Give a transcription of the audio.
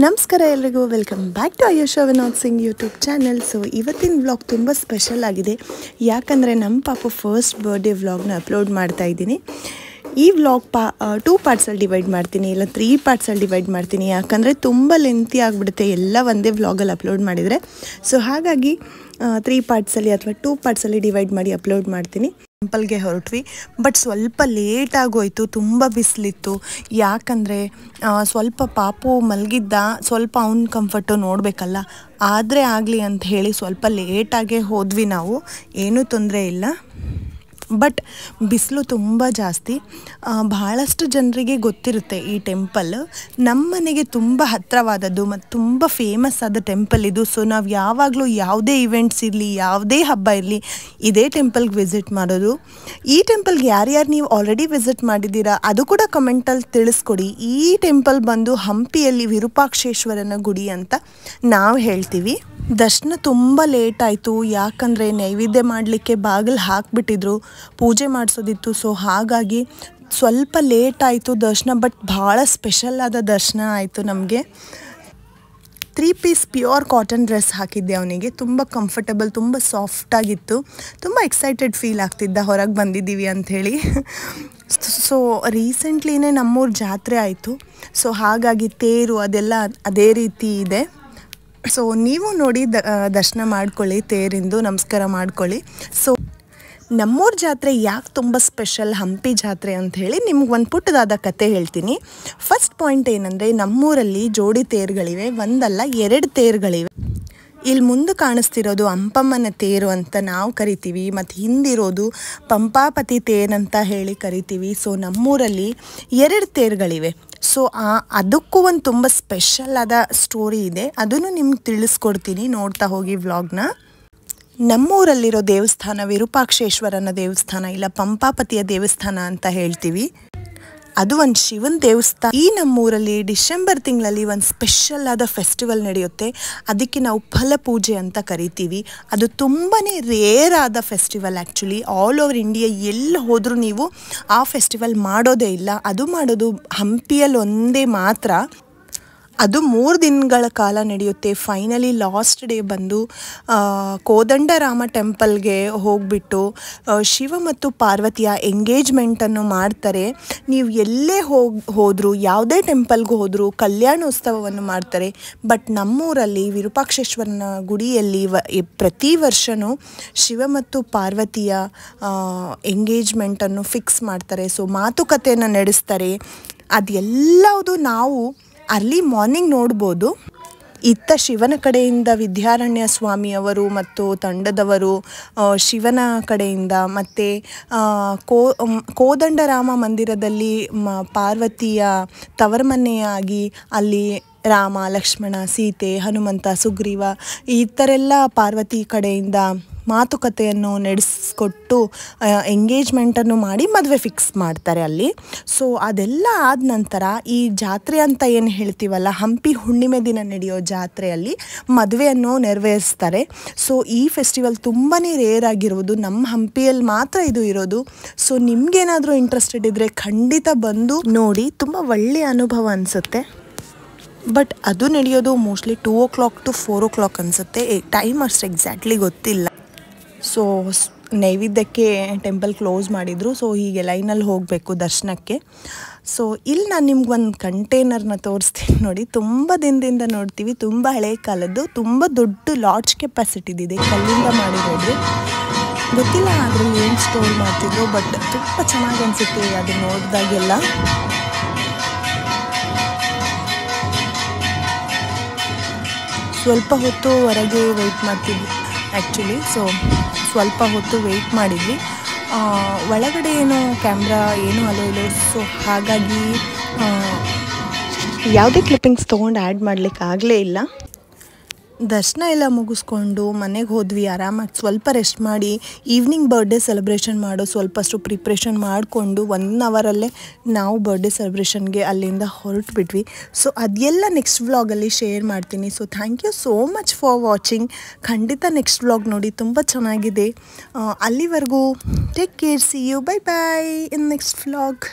ನಮಸ್ಕಾರ ಎಲ್ರಿಗೂ, welcome back to Ayusha Vinod Singh YouTube channel. So ಇವತ್ತಿನ ವ್ಲಾಗ್ ತುಂಬ ಸ್ಪೆಷಲ್ ಆಗಿದೆ, ಯಾಕಂದರೆ ನಮ್ಮ ಪಾಪು ಫಸ್ಟ್ ಬರ್ಡೇ ವ್ಲಾಗ್ನ ಅಪ್ಲೋಡ್ ಮಾಡ್ತಾ ಇದ್ದೀನಿ. ಈ ವ್ಲಾಗ್ 2 ಪಾರ್ಟ್ಸಲ್ಲಿ ಡಿವೈಡ್ ಮಾಡ್ತೀನಿ, ಇಲ್ಲ 3 ಪಾರ್ಟ್ಸಲ್ಲಿ ಡಿವೈಡ್ ಮಾಡ್ತೀನಿ, ಯಾಕಂದರೆ ತುಂಬ ಲೆಂತಿ ಆಗಿಬಿಡುತ್ತೆ ಎಲ್ಲ ಒಂದೇ ವ್ಲಾಗಲ್ಲಿ ಅಪ್ಲೋಡ್ ಮಾಡಿದರೆ. ಸೊ ಹಾಗಾಗಿ 3 ಪಾರ್ಟ್ಸಲ್ಲಿ ಅಥವಾ 2 ಪಾರ್ಟ್ಸಲ್ಲಿ ಡಿವೈಡ್ ಮಾಡಿ ಅಪ್ಲೋಡ್ ಮಾಡ್ತೀನಿ. ಟೆಂಪಲ್ಗೆ ಹೊರಟ್ವಿ, ಬಟ್ ಸ್ವಲ್ಪ ಲೇಟಾಗೋಯಿತು, ತುಂಬ ಬಿಸಿಲಿತ್ತು. ಯಾಕಂದರೆ ಸ್ವಲ್ಪ ಪಾಪು ಮಲಗಿದ್ದ, ಸ್ವಲ್ಪ ಅವ್ನ ಕಂಫರ್ಟು ನೋಡಬೇಕಲ್ಲ, ಆದರೆ ಆಗಲಿ ಅಂತ ಹೇಳಿ ಸ್ವಲ್ಪ ಲೇಟಾಗೇ ಹೋದ್ವಿ ನಾವು. ಏನೂ ತೊಂದರೆ ಇಲ್ಲ. ಬಟ್ ಬಿಸಿಲು ತುಂಬ ಜಾಸ್ತಿ. ಬಹಳಷ್ಟು ಜನರಿಗೆ ಗೊತ್ತಿರುತ್ತೆ ಈ ಟೆಂಪಲ್. ನಮ್ಮ ಮನೆಗೆ ತುಂಬ ಹತ್ತಿರವಾದದ್ದು ಮತ್ತು ತುಂಬ ಫೇಮಸ್ ಆದ ಟೆಂಪಲ್ ಇದು. ಸೊ ನಾವು ಯಾವಾಗಲೂ ಯಾವುದೇ ಇವೆಂಟ್ಸ್ ಇರಲಿ, ಯಾವುದೇ ಹಬ್ಬ ಇರಲಿ, ಇದೇ ಟೆಂಪಲ್ಗೆ ವಿಸಿಟ್ ಮಾಡೋದು. ಈ ಟೆಂಪಲ್ಗೆ ಯಾರ್ಯಾರು ನೀವು ಆಲ್ರೆಡಿ ವಿಸಿಟ್ ಮಾಡಿದ್ದೀರಾ ಅದು ಕೂಡ ಕಮೆಂಟಲ್ಲಿ ತಿಳಿಸ್ಕೊಡಿ. ಈ ಟೆಂಪಲ್ ಬಂದು ಹಂಪಿಯಲ್ಲಿ ವಿರೂಪಾಕ್ಷೇಶ್ವರನ ಗುಡಿ ಅಂತ ನಾವು ಹೇಳ್ತೀವಿ. ದರ್ಶನ ತುಂಬ ಲೇಟ್ ಆಯಿತು, ಯಾಕಂದರೆ ನೈವೇದ್ಯ ಮಾಡಲಿಕ್ಕೆ ಬಾಗಿಲು ಹಾಕಿಬಿಟ್ಟಿದ್ರು, ಪೂಜೆ ಮಾಡಿಸೋದಿತ್ತು. ಸೊ ಹಾಗಾಗಿ ಸ್ವಲ್ಪ ಲೇಟ್ ಆಯಿತು ದರ್ಶನ, ಬಟ್ ಭಾಳ ಸ್ಪೆಷಲ್ ಆದ ದರ್ಶನ ಆಯಿತು ನಮಗೆ. 3 ಪೀಸ್ ಪ್ಯೂರ್ ಕಾಟನ್ ಡ್ರೆಸ್ ಹಾಕಿದ್ದೆ ಅವನಿಗೆ, ತುಂಬ ಕಂಫರ್ಟಬಲ್, ತುಂಬ ಸಾಫ್ಟಾಗಿತ್ತು. ತುಂಬ ಎಕ್ಸೈಟೆಡ್ ಫೀಲ್ ಆಗ್ತಿದ್ದ ಹೊರಗೆ ಬಂದಿದ್ದೀವಿ ಅಂಥೇಳಿ. ಸೊ ರೀಸೆಂಟ್ಲಿನೇ ನಮ್ಮೂರ ಜಾತ್ರೆ ಆಯಿತು. ಸೊ ಹಾಗಾಗಿ ತೇರು ಅದೆಲ್ಲ ಅದೇ ರೀತಿ ಇದೆ. ಸೊ ನೀವು ನೋಡಿ ದರ್ಶನ ಮಾಡ್ಕೊಳ್ಳಿ, ತೇರಿಂದು ನಮಸ್ಕಾರ ಮಾಡ್ಕೊಳ್ಳಿ. ಸೊ ನಮ್ಮೂರ ಜಾತ್ರೆ ಯಾಕೆ ತುಂಬ ಸ್ಪೆಷಲ್, ಹಂಪಿ ಜಾತ್ರೆ ಅಂಥೇಳಿ ನಿಮ್ಗೆ ಒಂದು ಪುಟ್ಟದಾದ ಕತೆ ಹೇಳ್ತೀನಿ. ಫಸ್ಟ್ ಪಾಯಿಂಟ್ ಏನಂದರೆ, ನಮ್ಮೂರಲ್ಲಿ ಜೋಡಿ ತೇರುಗಳಿವೆ, ಒಂದಲ್ಲ 2 ತೇರುಗಳಿವೆ. ಇಲ್ಲಿ ಮುಂದೆ ಕಾಣಿಸ್ತಿರೋದು ಅಂಪಮ್ಮನ ತೇರು ಅಂತ ನಾವು ಕರಿತೀವಿ, ಮತ್ತು ಹಿಂದಿರೋದು ಪಂಪಾಪತಿ ತೇರಂತ ಹೇಳಿ ಕರಿತೀವಿ. ಸೊ ನಮ್ಮೂರಲ್ಲಿ 2 ತೇರುಗಳಿವೆ. ಸೊ ಅದಕ್ಕೂ ಒಂದು ತುಂಬ ಸ್ಪೆಷಲ್ ಆದ ಸ್ಟೋರಿ ಇದೆ, ಅದನ್ನು ನಿಮ್ಗೆ ತಿಳಿಸ್ಕೊಡ್ತೀನಿ, ನೋಡ್ತಾ ಹೋಗಿ ವ್ಲಾಗ್ನ. ನಮ್ಮೂರಲ್ಲಿರೋ ದೇವಸ್ಥಾನ ವಿರೂಪಾಕ್ಷೇಶ್ವರನ ದೇವಸ್ಥಾನ, ಇಲ್ಲ ಪಂಪಾಪತಿಯ ದೇವಸ್ಥಾನ ಅಂತ ಹೇಳ್ತೀವಿ. ಅದು ಒಂದು ಶಿವನ ದೇವಸ್ಥಾನ. ಈ ನಮ್ಮೂರಲ್ಲಿ ಡಿಸೆಂಬರ್ ತಿಂಗಳಲ್ಲಿ ಒಂದು ಸ್ಪೆಷಲ್ ಆದ ಫೆಸ್ಟಿವಲ್ ನಡೆಯುತ್ತೆ, ಅದಕ್ಕೆ ನಾವು ಫಲಪೂಜೆ ಅಂತ ಕರಿತೀವಿ. ಅದು ತುಂಬಾ ರೇರ್ ಆದ festival actually. All over India ಎಲ್ಲಿ ಹೋದರೂ ನೀವು ಆ ಫೆಸ್ಟಿವಲ್ ಮಾಡೋದೇ ಇಲ್ಲ. ಅದು ಮಾಡೋದು ಹಂಪಿಯಲ್ಲಿ ಒಂದೇ ಮಾತ್ರ. ಅದು 3 ದಿನಗಳ ಕಾಲ ನಡೆಯುತ್ತೆ. ಫೈನಲಿ ಲಾಸ್ಟ್ ಡೇ ಬಂದು ಕೋದಂಡರಾಮ ಟೆಂಪಲ್ಗೆ ಹೋಗಿಬಿಟ್ಟು ಶಿವ ಮತ್ತು ಪಾರ್ವತಿಯ ಎಂಗೇಜ್ಮೆಂಟನ್ನು ಮಾಡ್ತಾರೆ. ನೀವು ಎಲ್ಲೇ ಹೋದರೂ, ಯಾವುದೇ ಟೆಂಪಲ್ಗೆ ಹೋದರೂ ಕಲ್ಯಾಣೋತ್ಸವವನ್ನು ಮಾಡ್ತಾರೆ. ಬಟ್ ನಮ್ಮೂರಲ್ಲಿ ವಿರೂಪಾಕ್ಷೇಶ್ವರನ ಗುಡಿಯಲ್ಲಿ ಪ್ರತಿ ವರ್ಷವೂ ಶಿವ ಮತ್ತು ಪಾರ್ವತಿಯ ಎಂಗೇಜ್ಮೆಂಟನ್ನು ಫಿಕ್ಸ್ ಮಾಡ್ತಾರೆ. ಸೊ ಮಾತುಕತೆಯನ್ನು ನಡೆಸ್ತಾರೆ. ಅದೆಲ್ಲವುದು ನಾವು ಅರ್ಲಿ ಮಾರ್ನಿಂಗ್ ನೋಡ್ಬೋದು. ಇತ್ತ ಶಿವನ ಕಡೆಯಿಂದ ವಿದ್ಯಾರಣ್ಯ ಸ್ವಾಮಿಯವರು ಮತ್ತು ತಂಡದವರು, ಶಿವನ ಕಡೆಯಿಂದ ಮತ್ತು ಕೋದಂಡರಾಮ ಮಂದಿರದಲ್ಲಿ ಪಾರ್ವತಿಯ ತವರಮನೆಯಾಗಿ ಅಲ್ಲಿ ರಾಮ, ಲಕ್ಷ್ಮಣ, ಸೀತೆ, ಹನುಮಂತ, ಸುಗ್ರೀವ ಈ ಥರೆಲ್ಲ ಪಾರ್ವತಿ ಕಡೆಯಿಂದ ಮಾತುಕತೆಯನ್ನು ನಡೆಸ್ಕೊಟ್ಟು ಎಂಗೇಜ್ಮೆಂಟನ್ನು ಮಾಡಿ ಮದುವೆ ಫಿಕ್ಸ್ ಮಾಡ್ತಾರೆ ಅಲ್ಲಿ. ಸೊ ಅದೆಲ್ಲ ಆದ ನಂತರ ಈ ಜಾತ್ರೆ ಅಂತ ಏನು ಹೇಳ್ತೀವಲ್ಲ, ಹಂಪಿ ಹುಣ್ಣಿಮೆ ದಿನ ನಡೆಯೋ ಜಾತ್ರೆಯಲ್ಲಿ ಮದುವೆಯನ್ನು ನೆರವೇರಿಸ್ತಾರೆ. ಸೊ ಈ ಫೆಸ್ಟಿವಲ್ ತುಂಬಾ ರೇರ್ ಆಗಿರುವುದು, ನಮ್ಮ ಹಂಪಿಯಲ್ಲಿ ಮಾತ್ರ ಇದು ಇರೋದು. ಸೊ ನಿಮಗೇನಾದರೂ ಇಂಟ್ರೆಸ್ಟೆಡ್ ಇದ್ದರೆ ಖಂಡಿತ ಬಂದು ನೋಡಿ, ತುಂಬ ಒಳ್ಳೆಯ ಅನುಭವ ಅನಿಸುತ್ತೆ. ಬಟ್ ಅದು ನಡೆಯೋದು ಮೋಸ್ಟ್ಲಿ 2 o'clock to 4 o'clock ಅನಿಸುತ್ತೆ, ಟೈಮ್ ಅಷ್ಟು ಎಕ್ಸಾಕ್ಟ್ಲಿ ಗೊತ್ತಿಲ್ಲ. ಸೊ ನೈವೇದ್ಯಕ್ಕೆ ಟೆಂಪಲ್ ಕ್ಲೋಸ್ ಮಾಡಿದರು. ಸೊ ಹೀಗೆ ಲೈನಲ್ಲಿ ಹೋಗಬೇಕು ದರ್ಶನಕ್ಕೆ. ಸೊ ಇಲ್ಲಿ ನಾನು ನಿಮ್ಗೊಂದು ಕಂಟೈನರ್ನ ತೋರಿಸ್ತೀನಿ ನೋಡಿ. ತುಂಬ ದಿನದಿಂದ ನೋಡ್ತೀವಿ, ತುಂಬ ಹಳೆ ಕಾಲದ್ದು, ತುಂಬ ದೊಡ್ಡ ಲಾಡ್ಜ್ ಕೆಪಾಸಿಟಿದಿದೆ, ಕಲ್ಲಿಂದ ಮಾಡಿರೋದು. ಗೊತ್ತಿಲ್ಲ ಅದರಲ್ಲಿ ಏನು ಸ್ಟೋರ್ ಮಾಡ್ತಿದ್ರು, ಬಟ್ ತುಂಬ ಚೆನ್ನಾಗಿ ಅನಿಸುತ್ತೆ ಅದು ನೋಡಿದಾಗೆಲ್ಲ. ಸ್ವಲ್ಪ ಹೊತ್ತು ಹೊರಗೆ ವೆಯ್ಟ್ ಮಾಡ್ತಿದ್ವಿ ಆ್ಯಕ್ಚುಲಿ. ಸೊ ಸ್ವಲ್ಪ ಹೊತ್ತು ವೆಯ್ಟ್ ಮಾಡಿದ್ವಿ. ಒಳಗಡೆ ಏನೋ ಕ್ಯಾಮ್ರಾ ಏನೂ ಅಲೋ ಇಲ್ಲ. ಸೊ ಹಾಗಾಗಿ ಯಾವುದೇ ಕ್ಲಿಪ್ಪಿಂಗ್ಸ್ ತೊಗೊಂಡು ಆ್ಯಡ್ ಮಾಡಲಿಕ್ಕೆ ಆಗಲೇ ಇಲ್ಲ. ದರ್ಶನ ಎಲ್ಲ ಮುಗಿಸ್ಕೊಂಡು ಮನೆಗೆ ಹೋದ್ವಿ. ಆರಾಮಾಗಿ ಸ್ವಲ್ಪ ರೆಸ್ಟ್ ಮಾಡಿ ಈವ್ನಿಂಗ್ ಬರ್ಡೇ ಸೆಲೆಬ್ರೇಷನ್ ಮಾಡೋ ಸ್ವಲ್ಪಷ್ಟು ಪ್ರಿಪ್ರೇಷನ್ ಮಾಡಿಕೊಂಡು 1 ಅವರಲ್ಲೇ ನಾವು ಬರ್ಡೇ ಸೆಲೆಬ್ರೇಷನ್ಗೆ ಅಲ್ಲಿಂದ ಹೊರಟುಬಿಟ್ವಿ. ಸೊ ಅದೆಲ್ಲ ನೆಕ್ಸ್ಟ್ ವ್ಲಾಗಲ್ಲಿ ಶೇರ್ ಮಾಡ್ತೀನಿ. So thank you so much for watching. ಖಂಡಿತ ನೆಕ್ಸ್ಟ್ ವ್ಲಾಗ್ ನೋಡಿ, ತುಂಬ ಚೆನ್ನಾಗಿದೆ. ಅಲ್ಲಿವರೆಗೂ take care, see you, bye bye in next vlog.